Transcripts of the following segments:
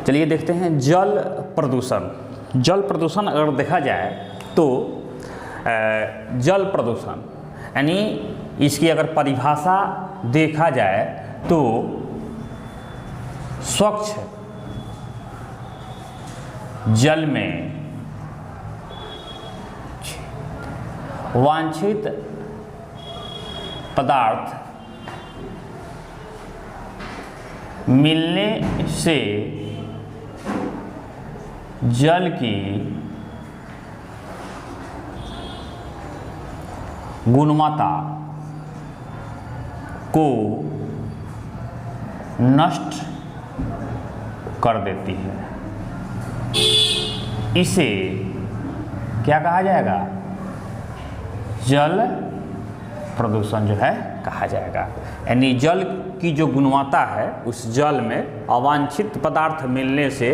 चलिए देखते हैं जल प्रदूषण। जल प्रदूषण अगर देखा जाए तो जल प्रदूषण यानी इसकी अगर परिभाषा देखा जाए तो स्वच्छ जल में वांछित पदार्थ मिलने से जल की गुणवत्ता को नष्ट कर देती है। इसे क्या कहा जाएगा? जल प्रदूषण जो है कहा जाएगा। यानी जल की जो गुणवत्ता है, उस जल में अवांछित पदार्थ मिलने से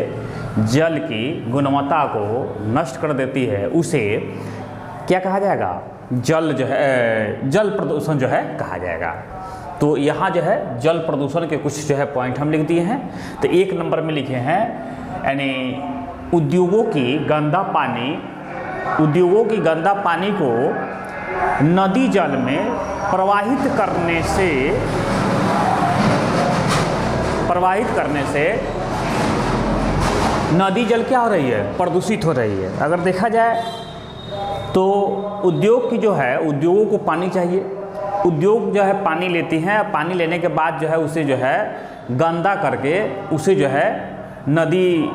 जल की गुणवत्ता को नष्ट कर देती है, उसे क्या कहा जाएगा? जल जो है जल प्रदूषण जो है कहा जाएगा। तो यहाँ जो है जल प्रदूषण के कुछ जो है पॉइंट हम लिख दिए हैं। तो एक नंबर में लिखे हैं यानी उद्योगों की गंदा पानी को नदी जल में प्रवाहित करने से नदी जल क्या हो रही है? प्रदूषित हो रही है। अगर देखा जाए तो उद्योग की जो है, उद्योगों को पानी चाहिए, उद्योग जो है पानी लेती हैं, पानी लेने के बाद जो है उसे जो है गंदा करके उसे जो है नदी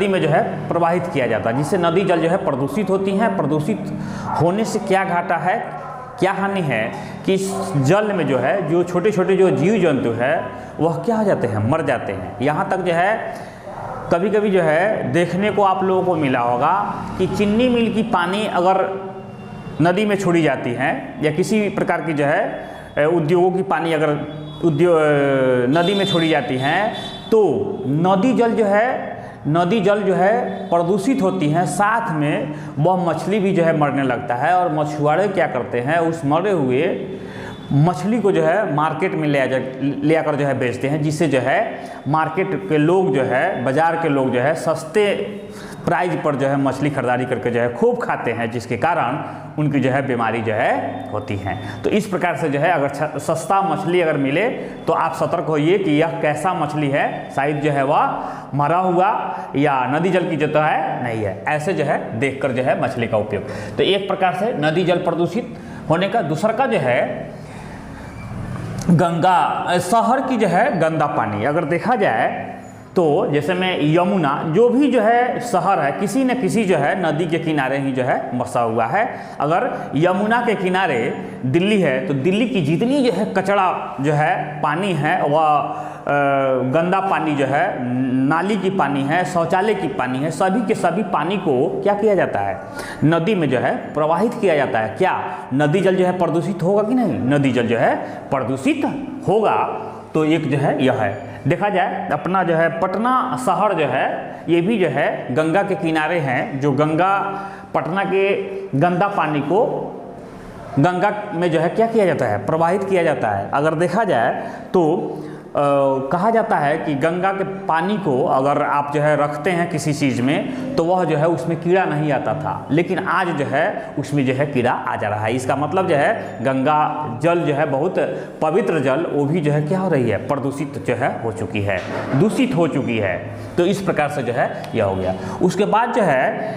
में जो है प्रवाहित किया जाता है, जिससे नदी जल जो है प्रदूषित होती हैं। प्रदूषित होने से क्या घाटा है, क्या हानि है कि इस जल में जो है जो छोटे छोटे जो जीव जंतु है वह क्या हो जाते हैं? मर जाते हैं। यहाँ तक जो है कभी कभी जो है देखने को आप लोगों को मिला होगा कि चीनी मिल की पानी अगर नदी में छोड़ी जाती है या किसी प्रकार की जो है उद्योगों की पानी अगर नदी में छोड़ी जाती हैं तो नदी जल जो है प्रदूषित होती हैं। साथ में वह मछली भी जो है मरने लगता है और मछुआरे क्या करते हैं, उस मरे हुए मछली को जो है मार्केट में ले आकर जो है बेचते हैं, जिससे जो है मार्केट के लोग जो है, बाज़ार के लोग जो है सस्ते प्राइस पर जो है मछली खरीदारी करके जो है खूब खाते हैं, जिसके कारण उनकी जो है बीमारी जो है होती है। तो इस प्रकार से जो है अगर सस्ता मछली अगर मिले तो आप सतर्क होइए कि यह कैसा मछली है, शायद जो है वह मरा हुआ या नदी जल की जो तो है नहीं है, ऐसे जो है देखकर जो है मछली का उपयोग। तो एक प्रकार से नदी जल प्रदूषित होने का। दूसरा का जो है गंगा, शहर की जो है गंदा पानी अगर देखा जाए तो जैसे में यमुना, जो भी जो है शहर है किसी न किसी जो है नदी के किनारे ही जो है बसा हुआ है। अगर यमुना के किनारे दिल्ली है तो दिल्ली की जितनी जो है कचरा जो है पानी है वह गंदा पानी जो है, नाली की पानी है, शौचालय की पानी है, सभी के सभी पानी को क्या किया जाता है? नदी में जो है प्रवाहित किया जाता है। क्या नदी जल जो है प्रदूषित होगा कि नहीं? नदी जल जो है प्रदूषित होगा। तो एक जो है यह है। देखा जाए अपना जो है पटना शहर जो है ये भी जो है गंगा के किनारे हैं, जो गंगा पटना के गंदा पानी को गंगा में जो है क्या किया जाता है? प्रवाहित किया जाता है। अगर देखा जाए तो कहा जाता है कि गंगा के पानी को अगर आप जो है रखते हैं किसी चीज़ में तो वह जो है उसमें कीड़ा नहीं आता था, लेकिन आज जो है उसमें जो है कीड़ा आ जा रहा है। इसका मतलब जो है गंगा जल जो है बहुत पवित्र जल, वो भी जो है क्या हो रही है? प्रदूषित जो है हो चुकी है, दूषित हो चुकी है। तो इस प्रकार से जो है यह हो गया। उसके बाद जो है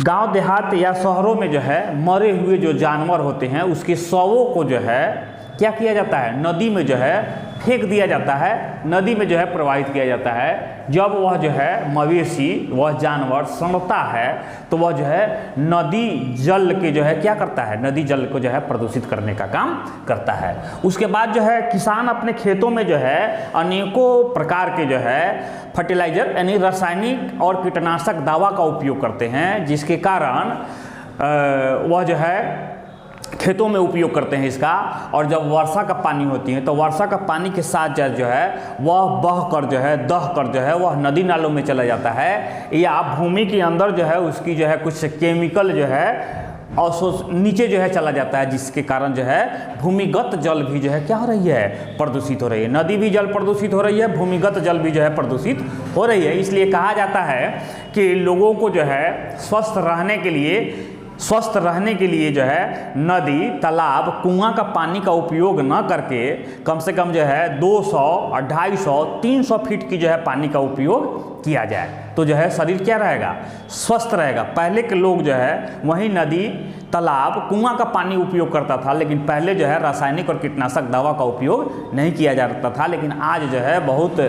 गांव देहात या शहरों में जो है मरे हुए जो जानवर होते हैं उसके शवों को जो है क्या किया जाता है? नदी में जो है फेंक दिया जाता है, नदी में जो है प्रवाहित किया जाता है। जब वह जो है मवेशी, वह जानवर सड़ता है तो वह जो है नदी जल के जो है क्या करता है? नदी जल को जो है प्रदूषित करने का काम करता है। उसके बाद जो है किसान अपने खेतों में जो है अनेकों प्रकार के जो है फर्टिलाइजर यानी रासायनिक और कीटनाशक दवा का उपयोग करते हैं, जिसके कारण वह जो है खेतों में उपयोग करते हैं इसका। और जब वर्षा का पानी होती है तो वर्षा का पानी के साथ जो है वह बह कर जो है दह कर जो है वह नदी नालों में चला जाता है, या भूमि के अंदर जो है उसकी जो है कुछ केमिकल जो है नीचे जो है चला जाता है, जिसके कारण जो है भूमिगत जल भी जो है क्या हो रही है, प्रदूषित हो रही है। नदी भी जल प्रदूषित हो रही है, भूमिगत जल भी जो है प्रदूषित हो रही है। इसलिए कहा जाता है कि लोगों को जो है स्वस्थ रहने के लिए जो है नदी, तालाब, कुआं का पानी का उपयोग न करके कम से कम जो है 200, 250, 300 फीट की जो है पानी का उपयोग किया जाए, तो जो है शरीर क्या रहेगा, स्वस्थ रहेगा। पहले के लोग जो है वहीं नदी, तालाब, कुआं का पानी उपयोग करता था, लेकिन पहले जो है रासायनिक और कीटनाशक दवा का उपयोग नहीं किया जाता था, लेकिन आज जो है बहुत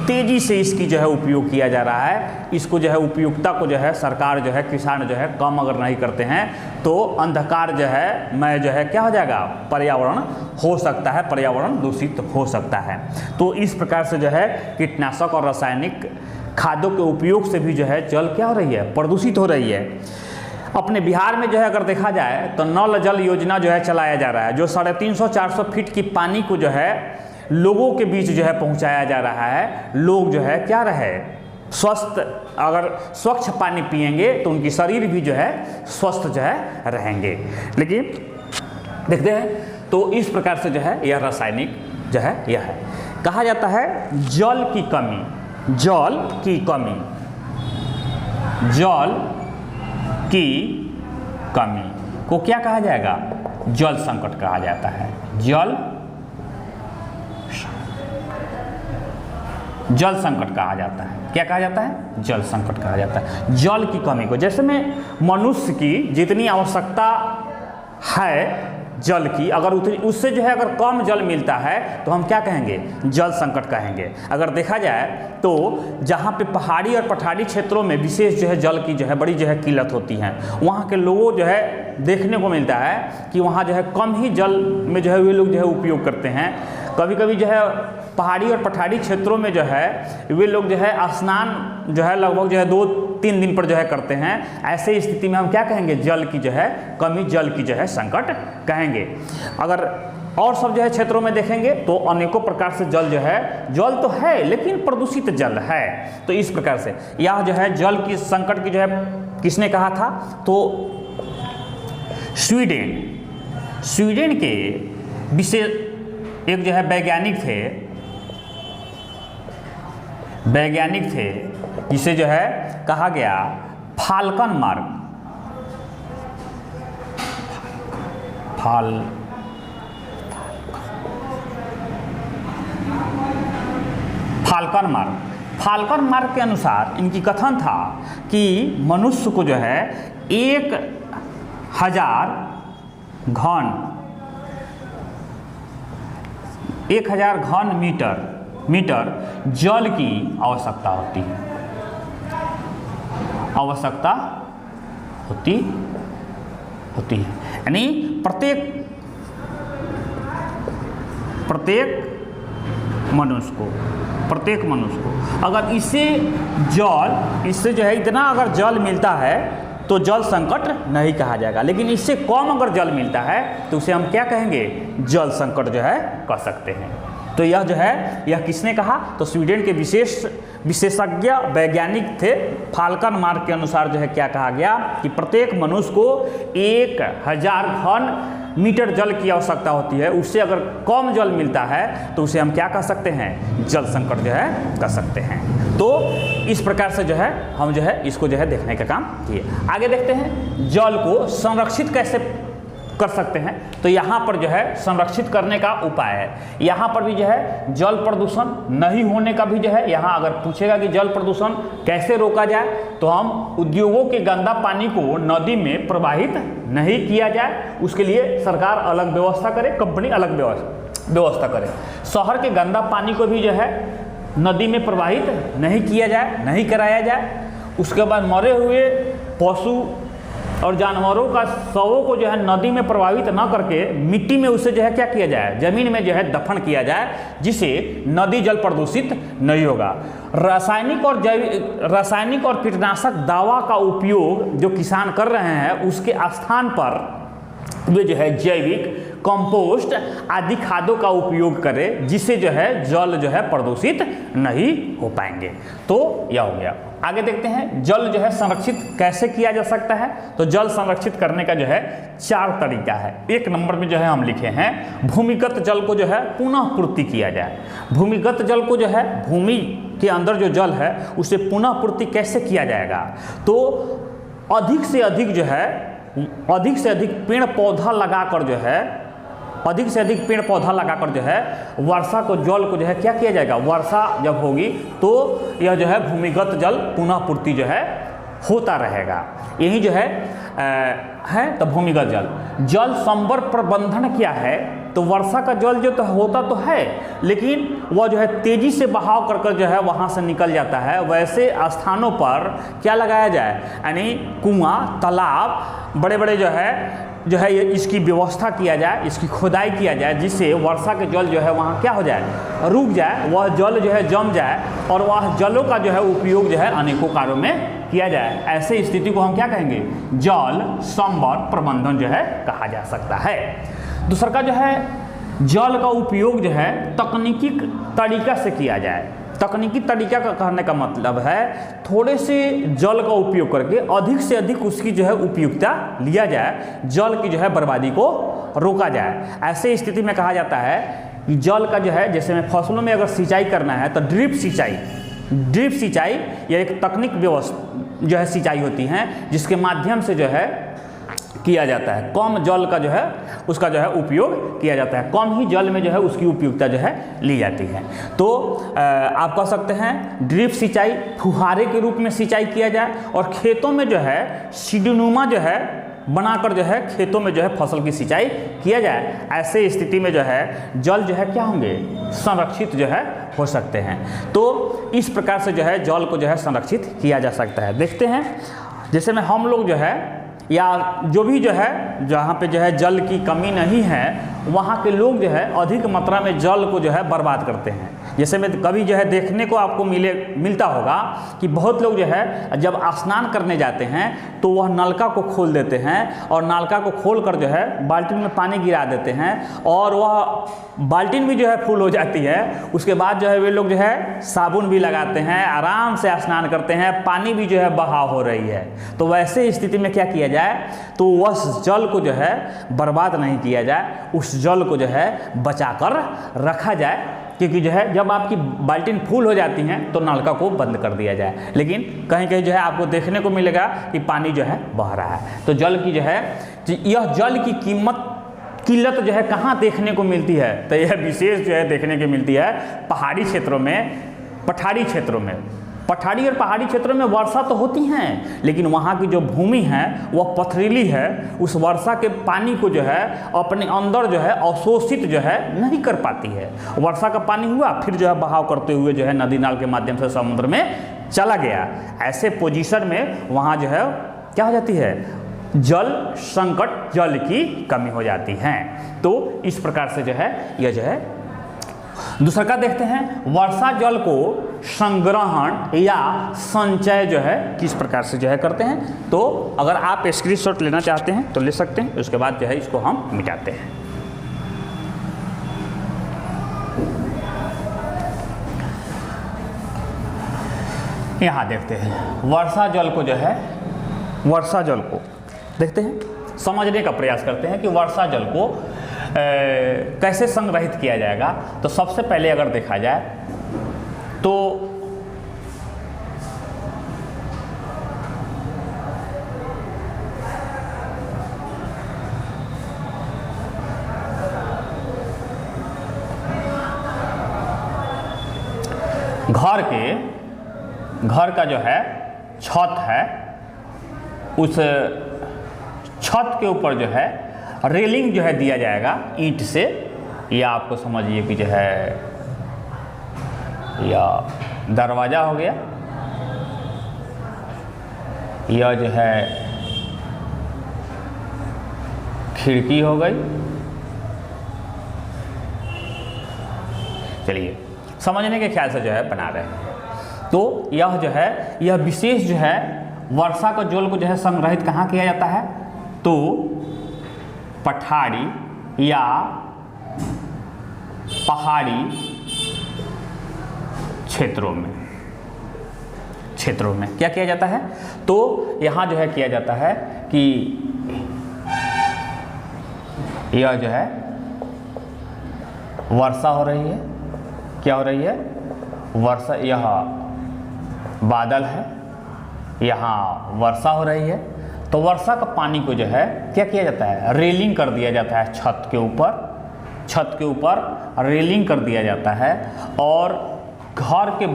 तेज़ी से इसकी जो है उपयोग किया जा रहा है। इसको जो है उपयोगिता को जो है सरकार जो है, किसान जो है कम अगर नहीं करते हैं तो अंधकार जो है में जो है क्या हो जाएगा, पर्यावरण हो सकता है, पर्यावरण दूषित हो सकता है। तो इस प्रकार से जो है कीटनाशक और रासायनिक खादों के उपयोग से भी जो है जल क्या हो रही है, प्रदूषित हो रही है। अपने बिहार में जो है अगर देखा जाए तो नल जल योजना जो है चलाया जा रहा है, जो 350-400 फीट की पानी को जो है लोगों के बीच जो है पहुंचाया जा रहा है। लोग जो है क्या रहे, स्वस्थ, अगर स्वच्छ पानी पिएंगे तो उनकी शरीर भी जो है स्वस्थ जो है रहेंगे। लेकिन देखते हैं तो इस प्रकार से जो है यह रासायनिक जो है यह है। कहा जाता है जल की कमी, जल की कमी, जल की कमी को क्या कहा जाएगा, जल संकट कहा जाता है। जल संकट कहा जाता है। क्या कहा जाता है, जल संकट कहा जाता है। जल की कमी को, जैसे में मनुष्य की जितनी आवश्यकता है जल की, अगर उससे जो है अगर कम जल मिलता है तो हम क्या कहेंगे, जल संकट कहेंगे। अगर देखा जाए तो जहाँ पे पहाड़ी और पठारी क्षेत्रों में विशेष जो है जल की जो है बड़ी जो है किल्लत होती है, वहाँ के लोगों जो है देखने को मिलता है कि वहाँ जो है कम ही जल में जो है वे लोग जो है उपयोग करते हैं। कभी कभी जो है पहाड़ी और पठारी क्षेत्रों में जो है वे लोग जो है स्नान जो है लगभग जो है 2-3 दिन पर जो है करते हैं। ऐसे स्थिति में हम क्या कहेंगे, जल की जो है कमी, जल की जो है संकट कहेंगे। अगर और सब जो है क्षेत्रों में देखेंगे तो अनेकों प्रकार से जल जो है, जल तो है लेकिन प्रदूषित जल है। तो इस प्रकार से यह जो है जल की संकट की जो है किसने कहा था, तो स्वीडन के विशेष एक जो है वैज्ञानिक थे जिसे जो है कहा गया फाल्कनमार्क, फाल्कनमार्क के अनुसार इनकी कथन था कि मनुष्य को जो है 1000 घन मीटर जल की आवश्यकता होती है। यानी प्रत्येक मनुष्य को अगर इससे जो है इतना अगर जल मिलता है तो जल संकट नहीं कहा जाएगा, लेकिन इससे कम अगर जल मिलता है तो उसे हम क्या कहेंगे, जल संकट जो है कह सकते हैं। तो यह जो है यह किसने कहा, तो स्वीडन के विशेषज्ञ वैज्ञानिक थे। फाल्कनमार्क के अनुसार जो है क्या कहा गया कि प्रत्येक मनुष्य को 1000 घन मीटर जल की आवश्यकता होती है। उससे अगर कम जल मिलता है तो उसे हम क्या कह सकते हैं, जल संकट जो है कह सकते हैं। तो इस प्रकार से जो है हम जो है इसको जो है देखने का काम किए। आगे देखते हैं जल को संरक्षित कैसे कर सकते हैं। तो यहाँ पर जो है संरक्षित करने का उपाय है। यहाँ पर भी जो है जल प्रदूषण नहीं होने का भी जो है, यहाँ अगर पूछेगा कि जल प्रदूषण कैसे रोका जाए, तो हम उद्योगों के गंदा पानी को नदी में प्रवाहित नहीं किया जाए, उसके लिए सरकार अलग व्यवस्था करे, कंपनी अलग व्यवस्था करे। शहर के गंदा पानी को भी जो है नदी में प्रवाहित नहीं किया जाए, नहीं कराया जाए। उसके बाद मरे हुए पशु और जानवरों का शवों को जो है नदी में प्रभावित न करके मिट्टी में उसे जो है क्या किया जाए, जमीन में जो है दफन किया जाए, जिससे नदी जल प्रदूषित नहीं होगा। रासायनिक और कीटनाशक दवा का उपयोग जो किसान कर रहे हैं उसके स्थान पर वे जो है जैविक कंपोस्ट आदि खादों का उपयोग करें, जिससे जो है जल जो है प्रदूषित नहीं हो पाएंगे। तो यह हो गया। आगे देखते हैं जल जो है संरक्षित कैसे किया जा सकता है। तो जल संरक्षित करने का जो है 4 तरीका है। 1 नंबर में जो है हम लिखे हैं भूमिगत जल को जो है पुनः पूर्ति किया जाए। भूमिगत जल को जो है भूमि के अंदर जो जल है उसे पुनः पूर्ति कैसे किया जाएगा, तो अधिक से अधिक जो है पेड़ पौधा लगाकर जो है वर्षा को जल को जो है क्या किया जाएगा, वर्षा जब होगी तो यह जो है भूमिगत जल पुनः पूर्ति जो है होता रहेगा। यही जो है तो भूमिगत जल संवर प्रबंधन क्या है, तो वर्षा का जल जो तो होता तो है, लेकिन वह जो है तेजी से बहाव कर जो है वहाँ से निकल जाता है। वैसे स्थानों पर क्या लगाया जाए, यानी कुआं, तालाब, बड़े बड़े जो है इसकी व्यवस्था किया जाए, इसकी खुदाई किया जाए, जिससे वर्षा के जल जो है वहाँ क्या हो जाए, रुक जाए, वह जल जो है जम जाए और वह जलों का जो है उपयोग जो है अनेकों कार्यों में किया जाए। ऐसे स्थिति को हम क्या कहेंगे, जल संवर प्रबंधन जो है कहा जा सकता है। दूसरा का जो है जल का उपयोग जो है तकनीकी तरीका से किया जाए। तकनीकी तरीका का कहने का मतलब है थोड़े से जल का उपयोग करके अधिक से अधिक उसकी जो है उपयोगिता लिया जाए, जल की जो है बर्बादी को रोका जाए। ऐसे स्थिति में कहा जाता है कि जल का जो है, जैसे में फसलों में अगर सिंचाई करना है तो ड्रिप सिंचाई या एक तकनीक व्यवस्था जो है सिंचाई होती है, जिसके माध्यम से जो है किया जाता है। कम जल का जो है उसका जो है उपयोग किया जाता है, कम ही जल में जो है उसकी उपयोगिता जो है ली जाती है। तो आप कह सकते हैं ड्रिप सिंचाई, फुहारे के रूप में सिंचाई किया जाए और खेतों में जो है सीढ़ीनुमा जो है बनाकर जो है खेतों में जो है फसल की सिंचाई किया जाए। ऐसे स्थिति में जो है जल जो है क्या होंगे, संरक्षित जो है हो सकते हैं। तो इस प्रकार से जो है जल को जो है संरक्षित किया जा सकता है। देखते हैं जैसे में हम लोग जो है या जो भी जो है जहाँ पे जो है जल की कमी नहीं है, वहाँ के लोग जो है अधिक मात्रा में जल को जो है बर्बाद करते हैं। जैसे में कभी जो है देखने को आपको मिलता होगा कि बहुत लोग जो है जब स्नान करने जाते हैं तो वह नलका को खोल देते हैं और नलका को खोल कर जो है बाल्टी में पानी गिरा देते हैं और वह बाल्टी भी जो है फुल हो जाती है। उसके बाद जो है वे लोग जो है साबुन भी लगाते हैं, आराम से स्नान करते हैं, पानी भी जो है बहाव हो रही है। तो वैसे स्थिति में क्या किया जाए, तो उस जल को जो है बर्बाद नहीं किया जाए, उस जल को जो है बचाकर रखा जाए। क्योंकि जो है जब आपकी बाल्टी फुल हो जाती हैं तो नलका को बंद कर दिया जाए, लेकिन कहीं कहीं जो है आपको देखने को मिलेगा कि पानी जो है बह रहा है। तो जल की जो है यह जल की किल्लत जो है कहाँ देखने को मिलती है, तो यह विशेष जो है देखने को मिलती है पहाड़ी क्षेत्रों में, पठारी और पहाड़ी क्षेत्रों में वर्षा तो होती हैं, लेकिन वहाँ की जो भूमि है वह पथरीली है। उस वर्षा के पानी को जो है अपने अंदर जो है अवशोषित जो है नहीं कर पाती है। वर्षा का पानी हुआ, फिर जो है बहाव करते हुए जो है नदी नाल के माध्यम से समुद्र में चला गया। ऐसे पोजीशन में वहाँ जो है क्या हो जाती है, जल संकट, जल की कमी हो जाती है। तो इस प्रकार से जो है यह जो है। दूसरा का देखते हैं वर्षा जल को संग्रहण या संचय जो है किस प्रकार से जो है करते हैं। तो अगर आप स्क्रीनशॉट लेना चाहते हैं तो ले सकते हैं, उसके बाद जो है इसको हम मिटाते हैं। यहाँ देखते हैं वर्षा जल को जो है, वर्षा जल को देखते हैं, समझने का प्रयास करते हैं कि वर्षा जल को कैसे संग्रहित किया जाएगा। तो सबसे पहले अगर देखा जाए तो घर का जो है छत है, उस छत के ऊपर जो है रेलिंग जो है दिया जाएगा ईंट से, या आपको समझिए कि जो है या दरवाज़ा हो गया, या जो है खिड़की हो गई। चलिए समझने के ख्याल से जो है बना रहे हैं। तो यह जो है, यह विशेष जो है वर्षा का जल को जो है संग्रहित कहाँ किया जाता है, तो पठारी या पहाड़ी क्षेत्रों में क्या किया जाता है? तो यहाँ जो है किया जाता है कि यह जो है वर्षा हो रही है। क्या हो रही है? वर्षा। यह बादल है, यहाँ वर्षा हो रही है। तो वर्षा का पानी को जो है क्या किया जाता है? रेलिंग कर दिया जाता है छत के ऊपर रेलिंग कर दिया जाता है। और घर के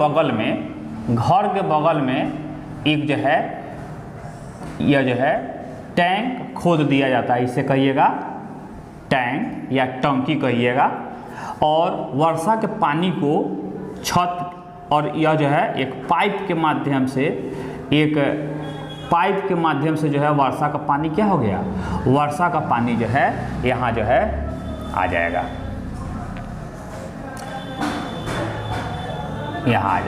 बगल में एक जो है यह जो है टैंक खोद दिया जाता है। इसे कहिएगा टैंक या टंकी कहिएगा। और वर्षा के पानी को छत और यह जो है एक पाइप के माध्यम से जो है वर्षा का पानी क्या हो गया? वर्षा का पानी जो है यहाँ जो है आ जाएगा, यहाँ आ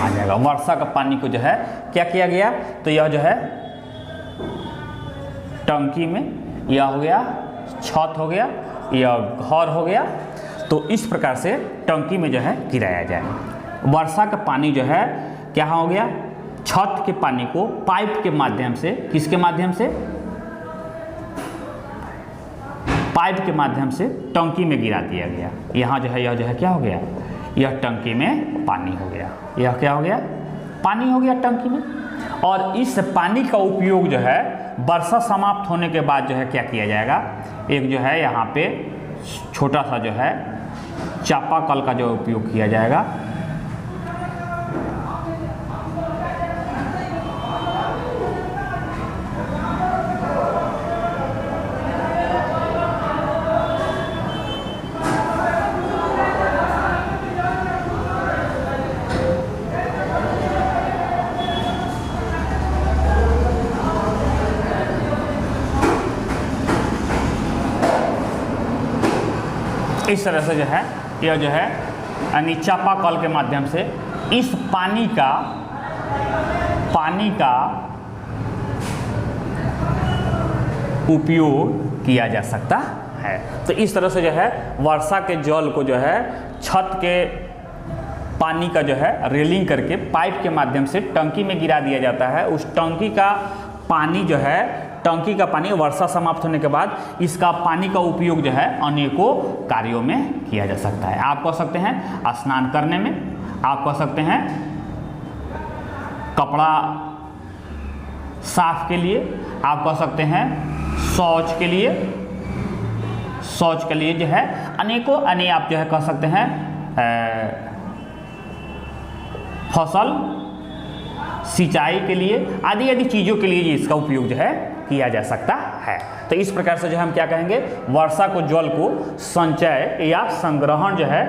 जाएगा। वर्षा का पानी को जो है क्या किया गया? तो यह जो है टंकी में, यह हो गया छत हो गया, यह घर हो गया। तो इस प्रकार से टंकी में जो है गिराया जाए। वर्षा का पानी जो है क्या हो गया? छत के पानी को पाइप के माध्यम से, किसके माध्यम से? पाइप के माध्यम से टंकी में गिरा दिया गया। यहाँ जो है यह जो है क्या हो गया? यह टंकी में पानी हो गया। यह क्या हो गया? पानी हो गया टंकी में। और इस पानी का उपयोग जो है वर्षा समाप्त होने के बाद जो है क्या किया जाएगा? एक जो है यहाँ पे छोटा सा जो है चापाकल का जो उपयोग किया जाएगा। इस तरह से जो है यह जो है यानी चापाकल के माध्यम से इस पानी का उपयोग किया जा सकता है। तो इस तरह से जो है वर्षा के जल को जो है छत के पानी का जो है रेलिंग करके पाइप के माध्यम से टंकी में गिरा दिया जाता है। उस टंकी का पानी वर्षा समाप्त होने के बाद इसका पानी का उपयोग जो है अनेकों कार्यों में किया जा सकता है। आप कह सकते हैं स्नान करने में, आप कह सकते हैं कपड़ा साफ के लिए, आप कह सकते हैं शौच के लिए जो है अनेकों आप जो है कह सकते हैं फसल सिंचाई के लिए आदि चीज़ों के लिए इसका उपयोग जो है किया जा सकता है। तो इस प्रकार से जो हम क्या कहेंगे, वर्षा को जल को संचय या संग्रहण जो है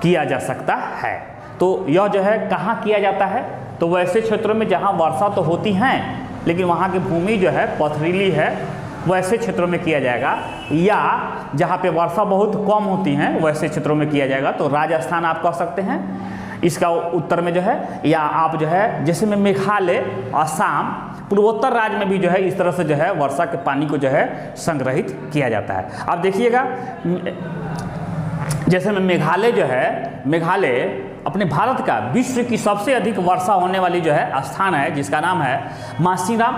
किया जा सकता है। तो यह जो है कहाँ किया जाता है? तो वैसे क्षेत्रों में जहाँ वर्षा तो होती हैं लेकिन वहाँ की भूमि जो है पथरीली है, वैसे क्षेत्रों में किया जाएगा। या जहाँ पे वर्षा बहुत कम होती हैं वैसे क्षेत्रों में किया जाएगा। तो राजस्थान आप कह सकते हैं इसका उत्तर में जो है, या आप जो है जैसे में मेघालय, असम, पूर्वोत्तर राज्य में भी जो है इस तरह से जो है वर्षा के पानी को जो है संग्रहित किया जाता है। आप देखिएगा जैसे में मेघालय जो है, मेघालय अपने भारत का विश्व की सबसे अधिक वर्षा होने वाली जो है स्थान है जिसका नाम है मासीराम,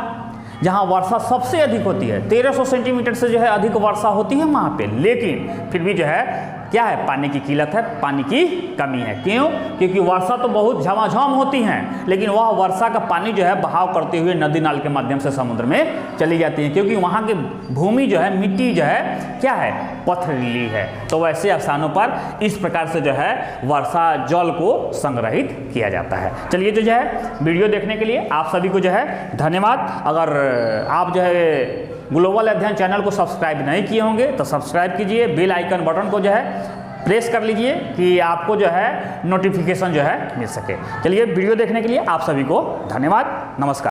जहाँ वर्षा सबसे अधिक होती है। 1300 सेंटीमीटर से जो है अधिक वर्षा होती है वहाँ पे, लेकिन फिर भी जो है क्या है, पानी की किल्लत है, पानी की कमी है। क्यों? क्योंकि वर्षा तो बहुत झमाझम होती हैं लेकिन वह वर्षा का पानी जो है बहाव करते हुए नदी नाल के माध्यम से समुद्र में चली जाती है, क्योंकि वहाँ की भूमि जो है, मिट्टी जो है क्या है, पथरीली है। तो वैसे स्थानों पर इस प्रकार से जो है वर्षा जल को संग्रहित किया जाता है। चलिए जो है वीडियो देखने के लिए आप सभी को जो है धन्यवाद। अगर आप जो है ग्लोबल अध्ययन चैनल को सब्सक्राइब नहीं किए होंगे तो सब्सक्राइब कीजिए, बेल आइकन बटन को जो है प्रेस कर लीजिए कि आपको जो है नोटिफिकेशन जो है मिल सके। चलिए वीडियो देखने के लिए आप सभी को धन्यवाद, नमस्कार।